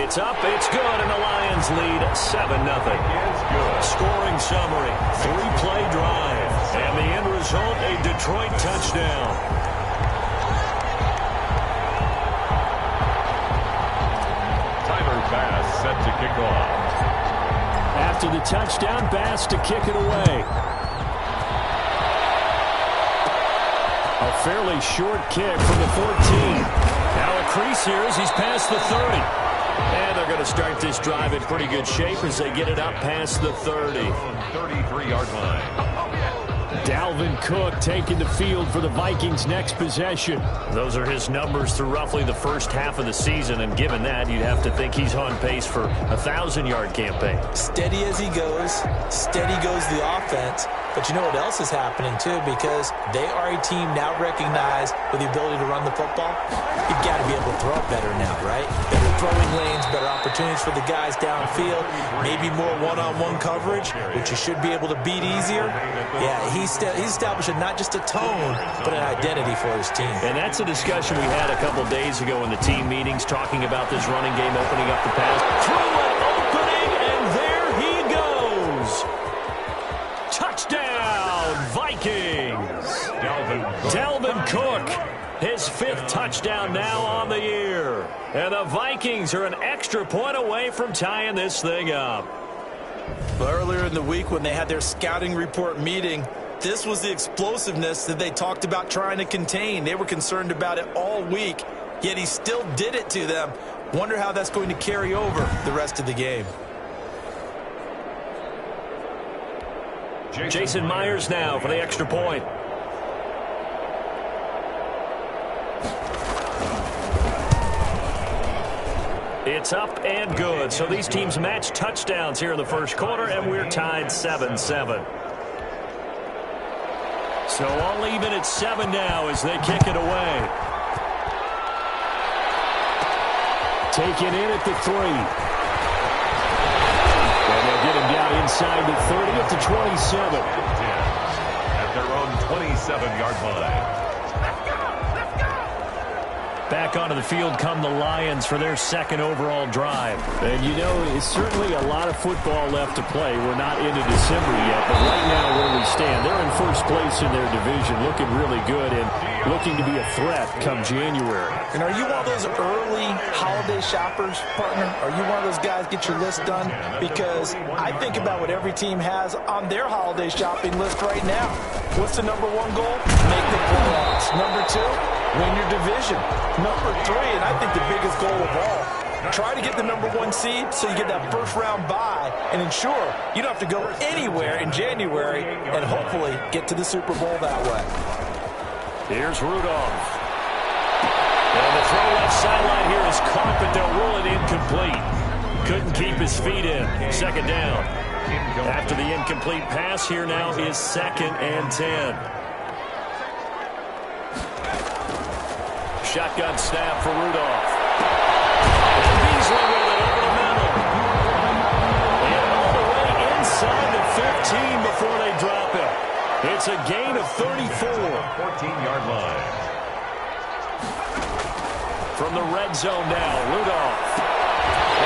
It's up, it's good, and the Lions lead 7-0. Scoring summary, 3-play drive, and the end result, a Detroit touchdown. Bass set to kick off. After the touchdown, Bass to kick it away. A fairly short kick from the 14. Now a crease here as he's past the 30. And they're going to start this drive in pretty good shape as they get it up past the 30. 33-yard line. Dalvin Cook taking the field for the Vikings' next possession. Those are his numbers through roughly the first half of the season, and given that, you'd have to think he's on pace for a 1,000-yard campaign. Steady as he goes, steady goes the offense. But you know what else is happening, too, because they are a team now recognized with the ability to run the football. You've got to be able to throw it better now, right? Better throwing lanes, better opportunities for the guys downfield, maybe more one-on-one coverage, which you should be able to beat easier. Yeah, he's establishing not just a tone, but an identity for his team. And that's a discussion we had a couple days ago in the team meetings, talking about this running game opening up the pass. Through an opening, and there he goes. Touchdown, Vikings. Dalvin Cook, his 5th touchdown now on the year. And the Vikings are an extra point away from tying this thing up. But earlier in the week when they had their scouting report meeting, this was the explosiveness that they talked about trying to contain. They were concerned about it all week, yet he still did it to them. Wonder how that's going to carry over the rest of the game. Jason Myers now for the extra point. It's up and good. So these teams match touchdowns here in the first quarter, and we're tied 7-7. So all even at 7 now as they kick it away. Taken in at the 3. And they'll get him down inside the 30 at the 27. At their own 27-yard line. Back onto the field come the Lions for their 2nd overall drive. And you know, it's certainly a lot of football left to play. We're not into December yet, but right now where we stand, they're in first place in their division, looking really good and looking to be a threat come January. And are you one of those early holiday shoppers, partner? Are you one of those guys get your list done? Because I think about what every team has on their holiday shopping list right now. What's the number 1 goal? Make the playoffs. Number 2, win your division. Number 3, and I think the biggest goal of all, try to get the number 1 seed so you get that first-round bye and ensure you don't have to go anywhere in January and hopefully get to the Super Bowl that way. Here's Rudolph. And the throw left sideline here is caught, but they'll rule it incomplete. Couldn't keep his feet in. 2nd down. After the incomplete pass, here now is 2nd and 10. Shotgun snap for Rudolph. And Beasley with it over the middle. And all the way inside the 15 before they drop it. It's a gain of 34. 14-yard line. From the red zone now, Rudolph.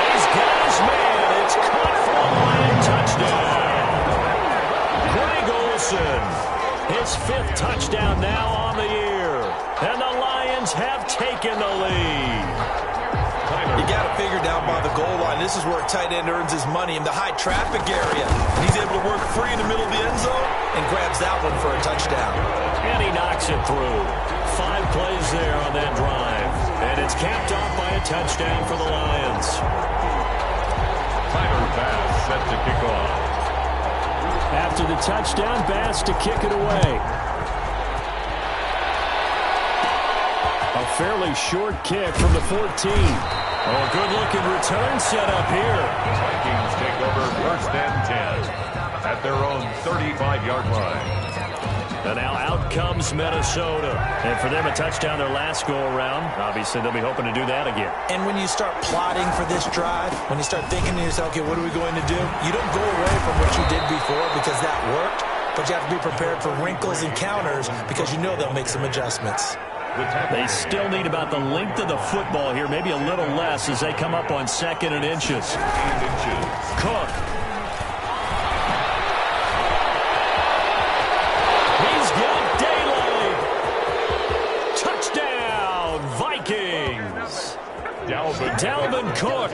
He's got his man. It's caught for a Lion touchdown. Greg Olsen, his 5th touchdown now on the year. And the Lions have taken the lead. You got to figure down by the goal line. This is where a tight end earns his money in the high traffic area. And he's able to work free in the middle of the end zone and grabs that one for a touchdown. And he knocks it through. 5 plays there on that drive. And it's capped off by a touchdown for the Lions. Tyler Bass set to kick off. After the touchdown, Bass to kick it away. A fairly short kick from the 14. Oh, good-looking return set up here. Vikings take over 1st and 10 at their own 35-yard line. And now out comes Minnesota. And for them, a touchdown their last go-around. Obviously, they'll be hoping to do that again. And when you start plotting for this drive, when you start thinking to yourself, okay, what are we going to do? You don't go away from what you did before because that worked, but you have to be prepared for wrinkles and counters because you know they'll make some adjustments. They still need about the length of the football here, maybe a little less as they come up on 2nd and inches. Cook. He's got daylight. Touchdown, Vikings. Dalvin Cook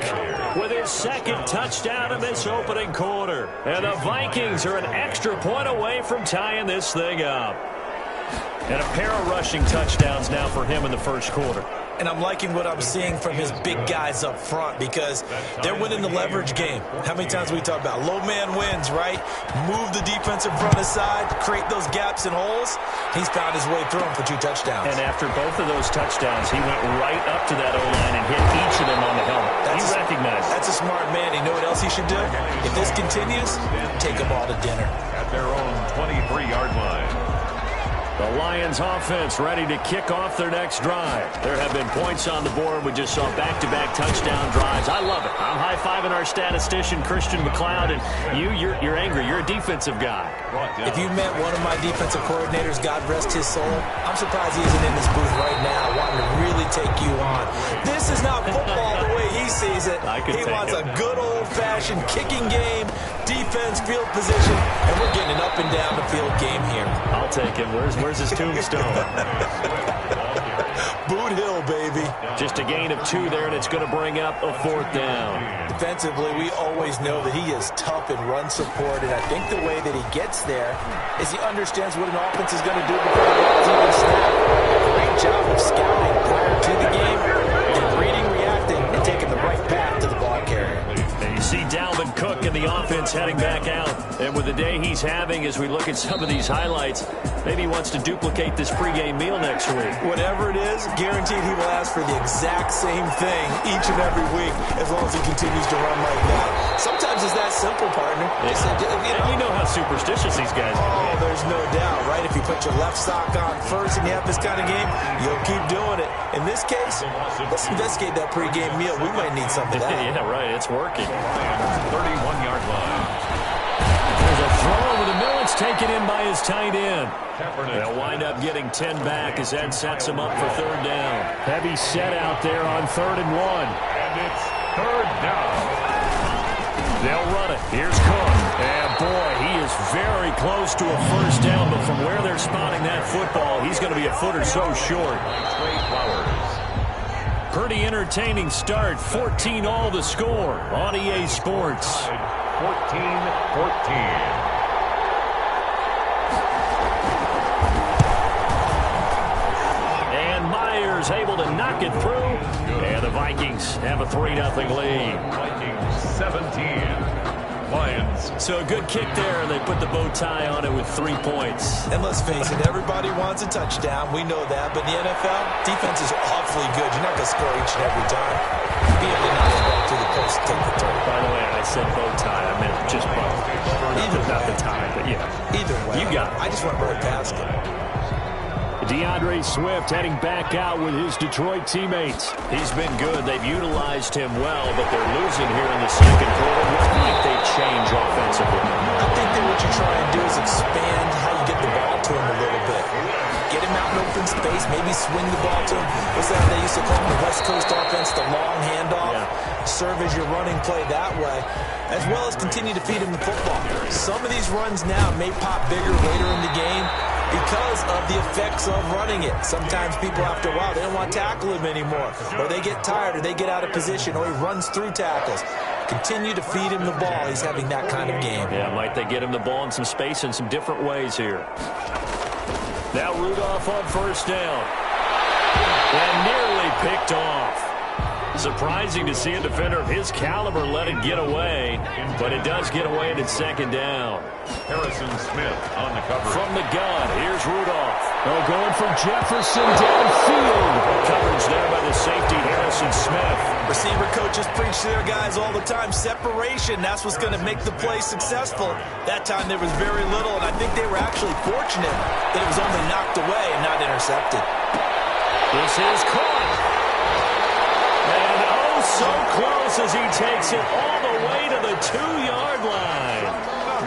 with his 2nd touchdown in this opening quarter. And the Vikings are an extra point away from tying this thing up. And a pair of rushing touchdowns now for him in the first quarter. And I'm liking what I'm seeing from his big guys up front because they're winning the leverage game. How many times we talk about low man wins, right? Move the defensive front aside, create those gaps and holes. He's found his way through them for 2 touchdowns. And after both of those touchdowns, he went right up to that O-line and hit each of them on the helmet. He recognized it. That's a smart man. You know what else he should do? If this continues, take them all to dinner. At their own 23-yard line. The Lions offense ready to kick off their next drive. There have been points on the board. We just saw back-to-back touchdown drives. I love it. I'm high-fiving our statistician, Christian McLeod, and you're angry. You're a defensive guy. If you met one of my defensive coordinators, God rest his soul, I'm surprised he isn't in this booth right now wanting to really take you on. This is not football the way he sees it. He wants a good old-fashioned kicking game, defense, field position, and we're getting an up-and-down the field game here. I'll take him. Where's his tombstone? Boot Hill, baby. Just a gain of 2 there, and it's going to bring up a 4th down. Defensively, we always know that he is tough in run support, and I think the way that he gets there is he understands what an offense is going to do before the ball's even snapped. Great job of scouting prior to the game, then reading, reacting, and taking the right path to the ball carrier. And you see Dalvin Cook in the offense heading back out. And with the day he's having, as we look at some of these highlights, maybe he wants to duplicate this pregame meal next week. Whatever it is, guaranteed he will ask for the exact same thing each and every week as long as he continues to run like that. Sometimes it's that simple, partner. And we know how superstitious these guys are. Oh, there's no doubt, right? If you put your left sock on first and you have this kind of game, you'll keep doing it. In this case, let's investigate that pregame meal. We might need some of that. Yeah, right. It's working. 31-yard line. There's a throw over the middle. It's taken in by his tight end. They'll wind up getting 10 back as that sets him up for 3rd down. Heavy set out there on 3rd and 1. And it's 3rd down. They'll run it. Here's Cook. And boy, he is very close to a 1st down, but from where they're spotting that football, he's going to be a foot or so short. Pretty entertaining start. 14 all the score on EA Sports. 14-14. Myers able to knock it through. And the Vikings have a 3-0 lead. Vikings 17. Lions. So a good kick there. They put the bow tie on it with 3 points. And let's face it, everybody wants a touchdown. We know that. But in the NFL, defense is awfully good. You're not going to score each and every time. Be able to knock the ball to the post, take the turn. By the way, I said bow tie. I meant just bow. Not the tie, but yeah. Either way. You got it. I just went right past it. DeAndre Swift heading back out with his Detroit teammates. He's been good. They've utilized him well, but they're losing here in the 2nd quarter. What might they change offensively? I think that what you try and do is expand how you get the ball to him a little bit. Get him out in open space, maybe swing the ball to him. What's that they used to call the West Coast offense, the long handoff? Yeah. Serve as your running play that way, as well as continue to feed him the football. Some of these runs now may pop bigger later in the game because of the effects of running it. Sometimes people, after a while, they don't want to tackle him anymore, or they get tired, or they get out of position, or he runs through tackles. Continue to feed him the ball. He's having that kind of game. Yeah, might they get him the ball in some space in some different ways here. Now Rudolph on 1st down. And nearly picked off. Surprising to see a defender of his caliber let it get away, but it does get away and it's 2nd down. Harrison Smith on the cover. From the gun, here's Rudolph. Oh, going for Jefferson downfield. Coverage there by the safety, Harrison Smith. Receiver coaches preach to their guys all the time. Separation, that's what's going to make the play successful. That time there was very little, and I think they were actually fortunate that it was only knocked away and not intercepted. This is caught. And oh, so close as he takes it all the way to the 2-yard line.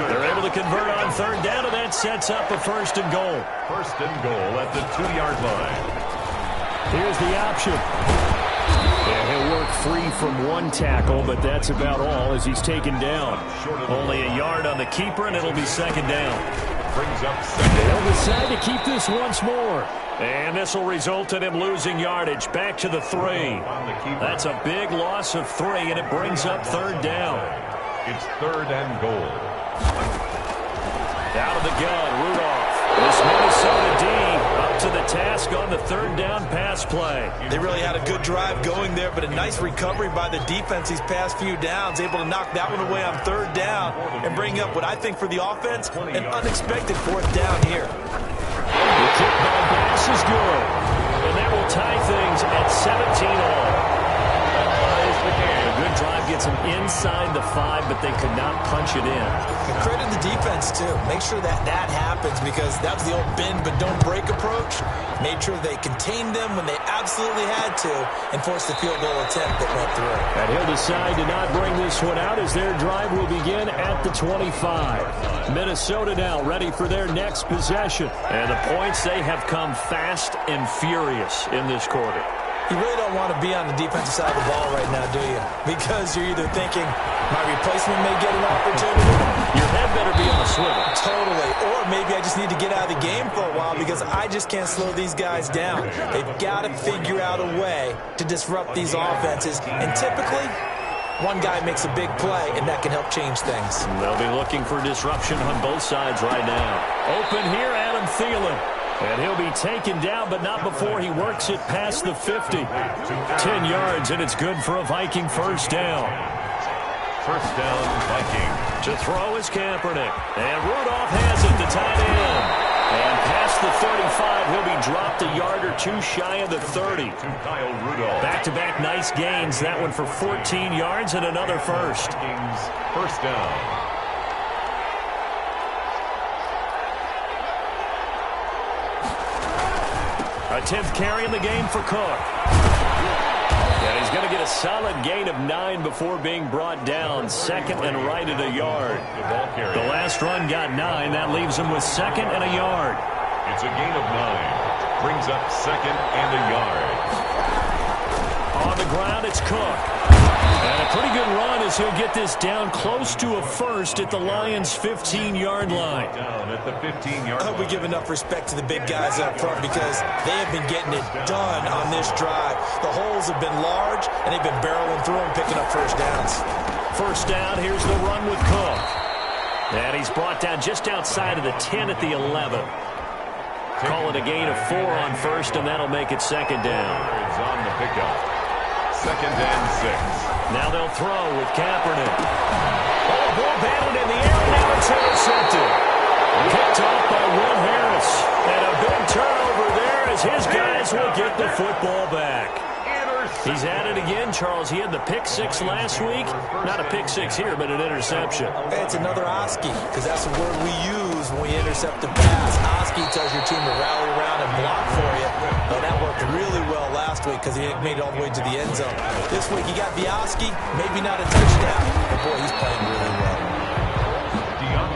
They're able to convert on 3rd down, and that sets up a 1st and goal. 1st and goal at the 2-yard line. Here's the option. And he'll work free from one tackle, but that's about all as he's taken down. Only a yard on the keeper, and it'll be second down. Brings up second. They'll decide to keep this once more. And this will result in him losing yardage. Back to the 3. That's a big loss of 3, and it brings up third down. It's third and goal. Out of the gun, Rudolph. This Minnesota D up to the task on the third down pass play. They really had a good drive going there, but a nice recovery by the defense these past few downs, able to knock that one away on third down and bring up what I think for the offense, an unexpected fourth down here. The kickball pass is good, and that will tie things at 17 all. A good drive gets them inside the 5, but they could not punch it in. And credit the defense, too. Make sure that happens, because that was the old bend but don't break approach. Made sure they contained them when they absolutely had to and forced the field goal attempt that went through. And he'll decide to not bring this one out as their drive will begin at the 25. Minnesota now ready for their next possession. And the points, they have come fast and furious in this quarter. You really don't want to be on the defensive side of the ball right now, do you? Because you're either thinking, my replacement may get an opportunity. Your head better be on the swivel. Totally. Or maybe I just need to get out of the game for a while because I just can't slow these guys down. They've got to figure out a way to disrupt these offenses. And typically, one guy makes a big play, and that can help change things. They'll be looking for disruption on both sides right now. Open here, Adam Thielen. And he'll be taken down, but not before he works it past the 50. 10 yards, and it's good for a Viking first down. First down, Viking. To throw is Kaepernick. And Rudolph has it, the tight end. And past the 35, he'll be dropped a yard or two shy of the 30. To Kyle Rudolph. Back-to-back nice gains. That one for 14 yards and another first. First down. A 10th carry in the game for Cook. And he's going to get a solid gain of 9 before being brought down. Second and right at a yard. The last run got 9. That leaves him with second and a yard. It's a gain of 9. Brings up second and a yard. On the ground, it's Cook. And a pretty good run as he'll get this down close to a first at the Lions' 15-yard line. Down at the 15-yard I hope we give enough respect to the big guys up front because they have been getting it done on this drive. The holes have been large, and they've been barreling through them, picking up first downs. First down, here's the run with Cook. And he's brought down just outside of the 10 at the 11. Call it a gain of 4 on first, and that'll make it second down. It's on the pickup. Second and 6. Now they'll throw with Kaepernick. Oh, ball batted in the air, and now it's intercepted. Picked off by Will Harris. And a big turnover there as his guys will get the football back. He's at it again, Charles. He had the pick 6 last week. Not a pick 6 here, but an interception. It's another Oski, because that's the word we use when we intercept the pass. Oski tells your team to rally around and block for you. Well, that worked really well last week because he made it all the way to the end zone. This week he got the Oski, maybe not a touchdown, but boy, he's playing really well.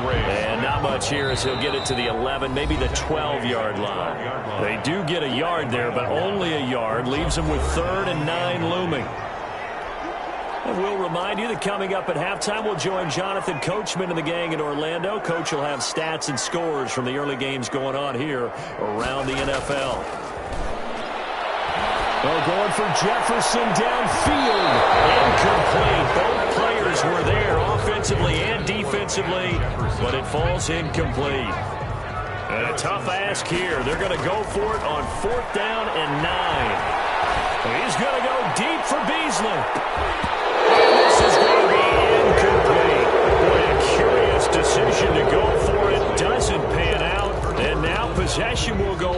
And not much here as he'll get it to the 11, maybe the 12-yard line. They do get a yard there, but only a yard. Leaves them with third and 9 looming. And we'll remind you that coming up at halftime, we'll join Jonathan Coachman and the gang in Orlando. Coach will have stats and scores from the early games going on here around the NFL. Well, going for Jefferson downfield. Incomplete. Both players were there offensively and defensively, but it falls incomplete. And a tough ask here. They're going to go for it on 4th down and 9. He's going to go deep for Beasley. And this is going to be incomplete. Boy, a curious decision to go for it. Doesn't pan out. And now possession will go